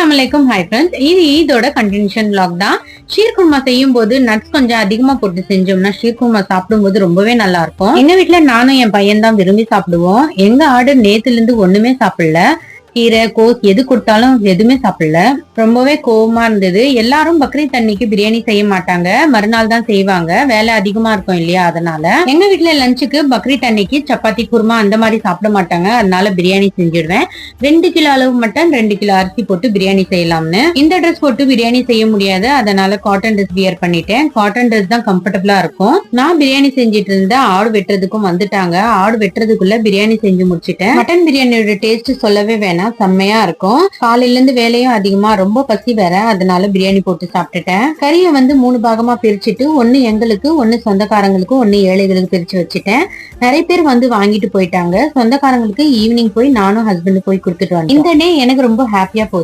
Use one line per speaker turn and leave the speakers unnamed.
அஸ்ஸலாமு hi friends. இது ஈதோட continuation vlog தான். ஷீர் குர்மா செய்யும் போது நட்ஸ் கொஞ்சம் அதிகமா போட்டு செஞ்சோம்னா ஷீர் குர்மா சாப்பிடும் போது ரொம்பவே நல்லா இருக்கும். எங்க வீட்டுல நானும் என் பையன் தான் விரும்பி சாப்பிடுவோம். எங்க ஆடு நேத்துல இருந்து ஒண்ணுமே சாப்பிடல. கீரை கோஸ் எது கொடுத்தாலும் எதுவுமே சாப்பிடல. ரொம்பவே கோவமா இருந்தது. எல்லாரும் பக்ரீத் அன்னைக்கு பிரியாணி செய்ய மாட்டாங்க, மறுநாள் தான் செய்வாங்க. வேலை அதிகமா இருக்கும் இல்லையா, அதனால எங்க வீட்டுல லஞ்சுக்கு பக்ரீத் அன்னைக்கு சப்பாத்தி குருமா அந்த மாதிரி சாப்பிட மாட்டாங்க. அதனால பிரியாணி செஞ்சிடுவேன். 2 கிலோ அளவு மட்டன் 2 கிலோ அரிசி போட்டு பிரியாணி செய்யலாம்னு. இந்த ட்ரெஸ் போட்டு பிரியாணி செய்ய முடியாது, அதனால காட்டன் ட்ரெஸ் வியர் பண்ணிட்டேன். காட்டன் ட்ரெஸ் தான் கம்ஃபர்டபுளா இருக்கும். நான் பிரியாணி செஞ்சிட்டு இருந்தேன். ஆடு வெட்டுறதுக்கும் வந்துட்டாங்க. ஆடு வெட்டுறதுக்குள்ள பிரியாணி செஞ்சு முடிச்சிட்டேன். மட்டன் பிரியாணியோட டேஸ்ட் சொல்லவே வேணாம், செம்மையா இருக்கும். காலையில இருந்து வேலையும் அதிகமா, ரொம்ப பசி வேற, அதனால பிரியாணி போட்டு சாப்பிட்டுட்டேன். கறியை 3 பாகமா பிரிச்சுட்டு, ஒன்னு எங்களுக்கு, ஒன்னு சொந்தக்காரங்களுக்கு, ஒன்னு ஏழைகளுக்கு பிரிச்சு வச்சுட்டேன். நிறைய பேர் வாங்கிட்டு போயிட்டாங்க. சொந்தக்காரங்களுக்கு ஈவினிங் போய் நானும் ஹஸ்பண்ட் போய் கொடுத்துட்டு வந்தேன். இந்த டே எனக்கு ரொம்ப ஹாப்பியா போச்சு.